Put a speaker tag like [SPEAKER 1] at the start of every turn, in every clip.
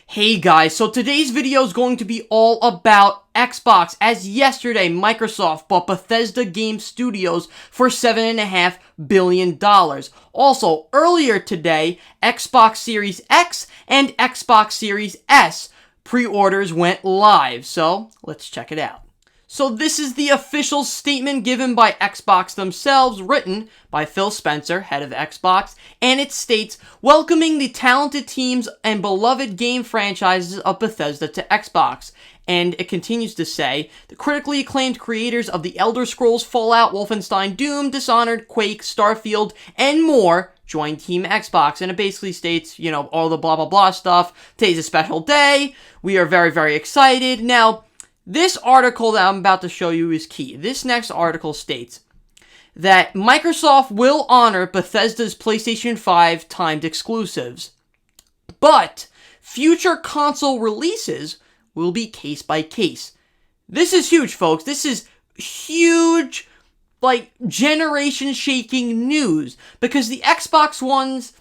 [SPEAKER 1] Hey guys, so today's video is going to be all about Xbox, as yesterday Microsoft bought Bethesda Game Studios for $7.5 billion. Also, earlier today, Xbox Series X and Xbox Series S pre-orders went live, so let's check it out. So this is the official statement given by Xbox themselves, written by Phil Spencer, head of Xbox, and it states, welcoming the talented teams and beloved game franchises of Bethesda to Xbox. And it continues to say, the critically acclaimed creators of The Elder Scrolls, Fallout, Wolfenstein, Doom, Dishonored, Quake, Starfield, and more join Team Xbox. And it basically states, all the blah blah blah stuff. Today's a special day. We are very, very excited. Now, this article that I'm about to show you is key. This next article states that Microsoft will honor Bethesda's PlayStation 5 timed exclusives, but future console releases will be case by case. This is huge, folks. This is huge, generation-shaking news, because the Xbox One's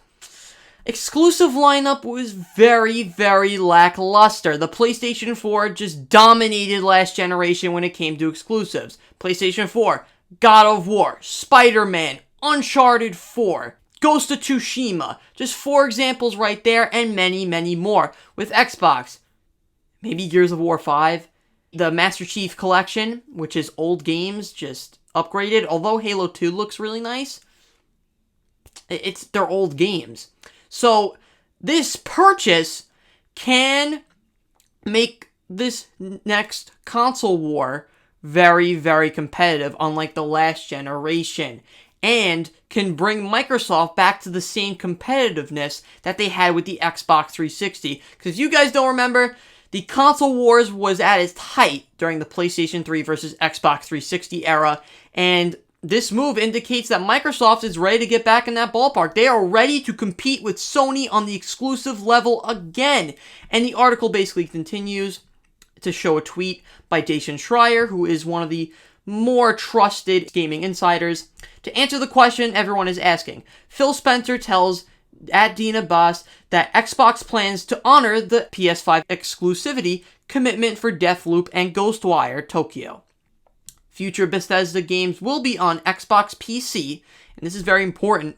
[SPEAKER 1] exclusive lineup was very, very lackluster. The PlayStation 4 just dominated last generation when it came to exclusives. PlayStation 4, God of War, Spider-Man, Uncharted 4, Ghost of Tsushima. Just 4 examples right there, and many, many more. With Xbox, maybe Gears of War 5, the Master Chief Collection, which is old games just upgraded. Although Halo 2 looks really nice, they're old games. So, this purchase can make this next console war very, very competitive, unlike the last generation, and can bring Microsoft back to the same competitiveness that they had with the Xbox 360. Because if you guys don't remember, the console wars was at its height during the PlayStation 3 versus Xbox 360 era, and this move indicates that Microsoft is ready to get back in that ballpark. They are ready to compete with Sony on the exclusive level again. And the article basically continues to show a tweet by Jason Schreier, who is one of the more trusted gaming insiders. To answer the question everyone is asking, Phil Spencer tells @DinaBoss that Xbox plans to honor the PS5 exclusivity commitment for Deathloop and Ghostwire Tokyo. Future Bethesda games will be on Xbox PC, and this is very important,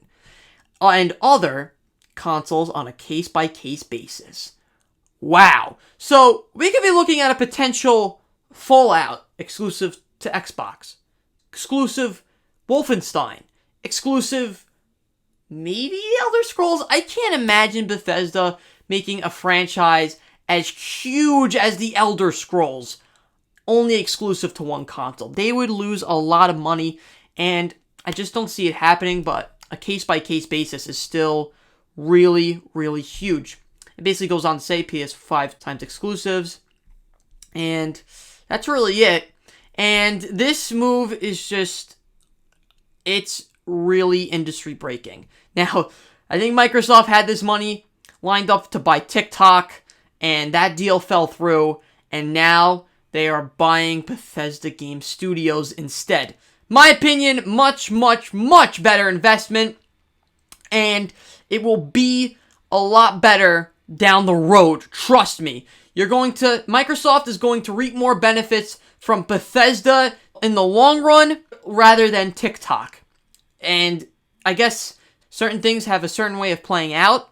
[SPEAKER 1] and other consoles on a case-by-case basis. Wow. So, we could be looking at a potential Fallout exclusive to Xbox. Exclusive Wolfenstein. Exclusive, maybe Elder Scrolls. I can't imagine Bethesda making a franchise as huge as the Elder Scrolls only exclusive to one console. They would lose a lot of money, and I just don't see it happening, but a case-by-case basis is still really, really huge. It basically goes on to say PS5 times exclusives, and that's really it. And this move is just, it's really industry-breaking. Now, I think Microsoft had this money lined up to buy TikTok, and that deal fell through, and now they are buying Bethesda Game Studios instead. My opinion, much, much, much better investment. And it will be a lot better down the road. Trust me. Microsoft is going to reap more benefits from Bethesda in the long run rather than TikTok. And I guess certain things have a certain way of playing out.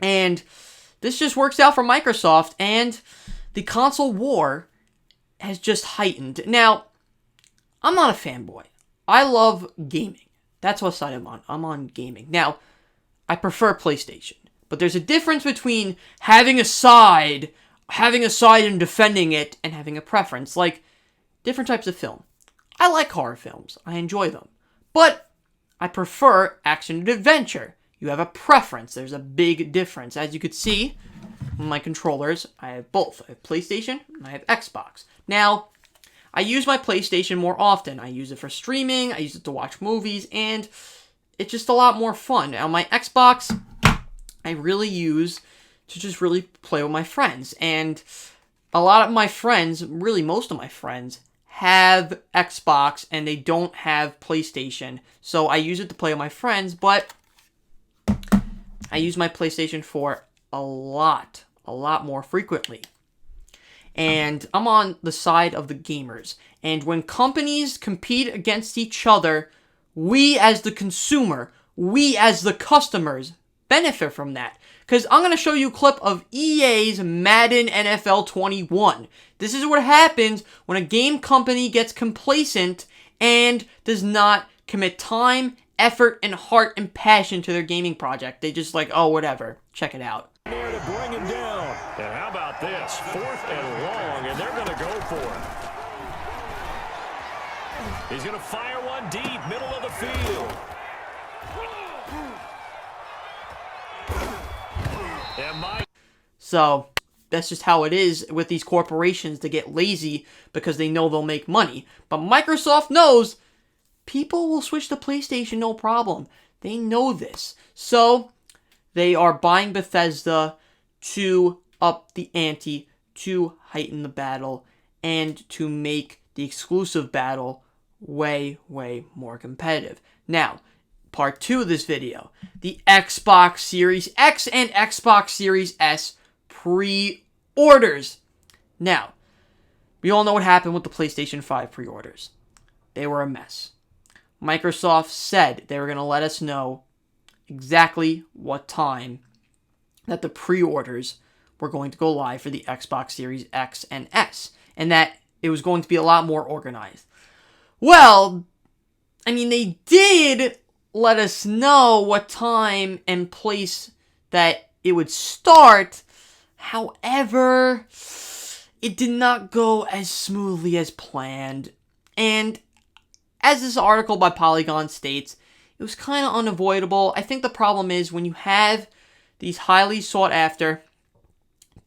[SPEAKER 1] And this just works out for Microsoft. And the console war has just heightened. Now, I'm not a fanboy. I love gaming. That's what side I'm on. I'm on gaming. Now, I prefer PlayStation. But there's a difference between having a side and defending it, and having a preference. Like, different types of film. I like horror films. I enjoy them. But I prefer action and adventure. You have a preference. There's a big difference. As you could see, my controllers, I have both. I have PlayStation and I have Xbox. Now, I use my PlayStation more often. I use it for streaming, I use it to watch movies, and it's just a lot more fun. Now, my Xbox, I really use to just really play with my friends. And a lot of my friends, really most of my friends, have Xbox and they don't have PlayStation. So I use it to play with my friends, but I use my PlayStation for a lot a lot more frequently. And I'm on the side of the gamers. And when companies compete against each other, we as the consumer, we as the customers benefit from that. Because I'm going to show you a clip of EA's Madden NFL 21. This is what happens when a game company gets complacent and does not commit time, effort, and heart and passion to their gaming project. They just like, oh, whatever. Check it out.
[SPEAKER 2] There to bring him down. And how about this? 4th and long, and they're going to go for it. He's going to fire one deep, middle of the field.
[SPEAKER 1] So, that's just how it is with these corporations to get lazy because they know they'll make money. But Microsoft knows people will switch to PlayStation no problem. They know this. So, they are buying Bethesda to up the ante, to heighten the battle, and to make the exclusive battle way, way more competitive. Now, part 2 of this video, the Xbox Series X and Xbox Series S pre-orders. Now, we all know what happened with the PlayStation 5 pre-orders. They were a mess. Microsoft said they were going to let us know exactly what time that the pre-orders were going to go live for the Xbox Series X and S, and that it was going to be a lot more organized. Well, I mean, they did let us know what time and place that it would start. However, it did not go as smoothly as planned. And as this article by Polygon states, it was kind of unavoidable. I think the problem is when you have these highly sought after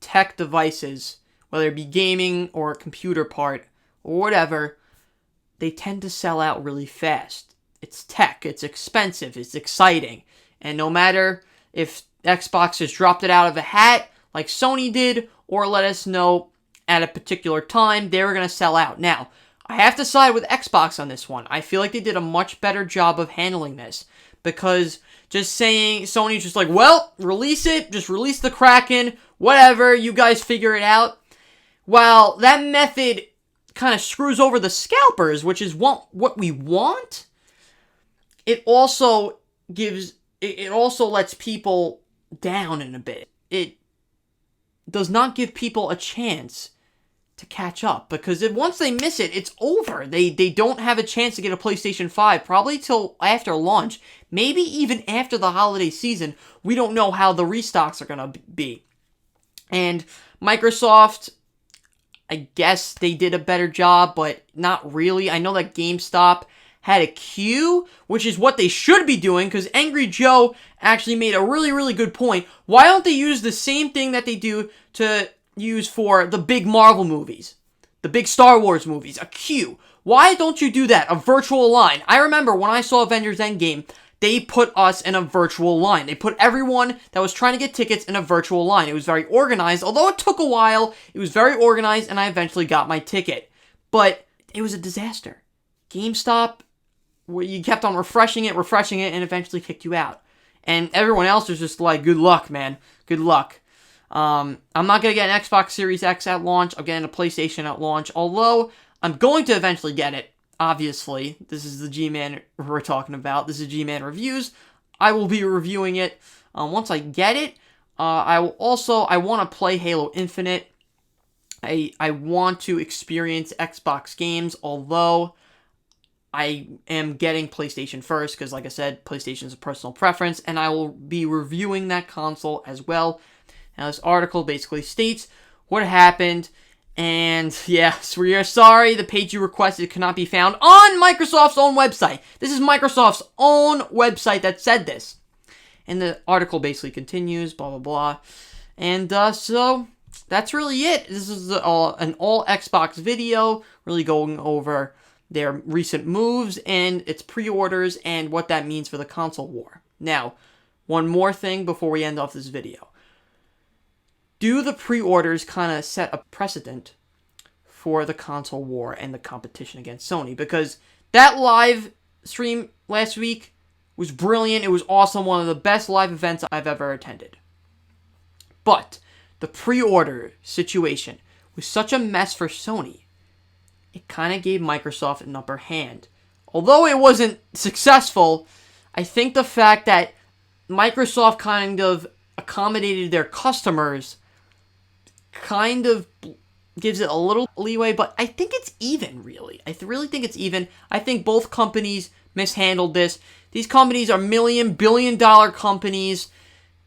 [SPEAKER 1] tech devices, whether it be gaming or a computer part or whatever, they tend to sell out really fast. It's tech, it's expensive, it's exciting. And no matter if Xbox has dropped it out of a hat like Sony did, or let us know at a particular time, they were going to sell out. Now, I have to side with Xbox on this one. I feel like they did a much better job of handling this. Because just saying, Sony's just like, well, release it, just release the Kraken, whatever, you guys figure it out. While that method kind of screws over the scalpers, which is what we want, it also lets people down in a bit. It does not give people a chance to catch up, because once they miss it, it's over. They don't have a chance to get a PlayStation 5 probably till after launch, maybe even after the holiday season. We don't know how the restocks are going to be. And Microsoft, I guess they did a better job, but not really. I know that GameStop had a queue, which is what they should be doing, because Angry Joe actually made a really, really good point. Why don't they use the same thing that they do to use for the big Marvel movies, the big Star Wars movies, a queue? Why don't you do that? A virtual line. I remember when I saw Avengers Endgame, they put us in a virtual line. They put everyone that was trying to get tickets in a virtual line. It was very organized. Although it took a while, it was very organized, and I eventually got my ticket. But it was a disaster. GameStop, where you kept on refreshing it, and eventually kicked you out. And everyone else was just like, good luck, man. Good luck. I'm not going to get an Xbox Series X at launch. I'm getting a PlayStation at launch. Although, I'm going to eventually get it. Obviously, this is the G-Man we're talking about. This is G-Man Reviews. I will be reviewing it once I get it. I want to play Halo Infinite. I want to experience Xbox games, although I am getting PlayStation first, because like I said, PlayStation is a personal preference, and I will be reviewing that console as well. Now, this article basically states what happened. And yes, we are sorry, the page you requested cannot be found on Microsoft's own website. This is Microsoft's own website that said this. And the article basically continues, blah, blah, blah. And so, that's really it. This is an all Xbox video, really going over their recent moves and its pre-orders and what that means for the console war. Now, one more thing before we end off this video. Do the pre-orders kind of set a precedent for the console war and the competition against Sony? Because that live stream last week was brilliant. It was awesome. One of the best live events I've ever attended. But the pre-order situation was such a mess for Sony, it kind of gave Microsoft an upper hand. Although it wasn't successful, I think the fact that Microsoft kind of accommodated their customers kind of gives it a little leeway, but I think it's even, really. I really think it's even. I think both companies mishandled this. These companies are billion-dollar companies.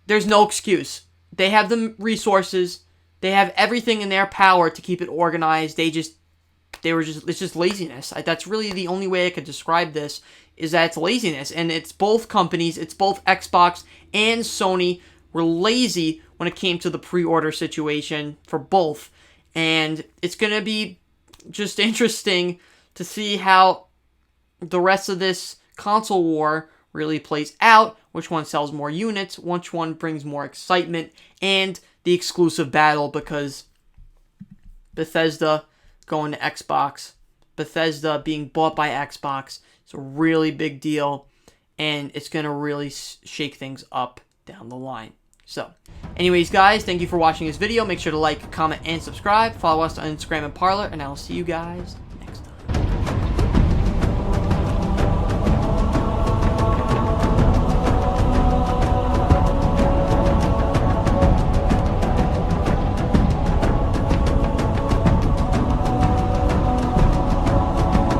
[SPEAKER 1] There's no excuse. They have the resources. They have everything in their power to keep it organized. It's just laziness. That's really the only way I could describe this, is that it's laziness. And it's both companies, it's both Xbox and Sony were lazy when it came to the pre-order situation for both. And it's going to be just interesting to see how the rest of this console war really plays out, which one sells more units, which one brings more excitement, and the exclusive battle, because Bethesda going to Xbox, Bethesda being bought by Xbox, it's a really big deal, and it's going to really shake things up down the line. So, anyways, guys, thank you for watching this video. Make sure to like, comment, and subscribe. Follow us on Instagram and Parler, and I'll see you guys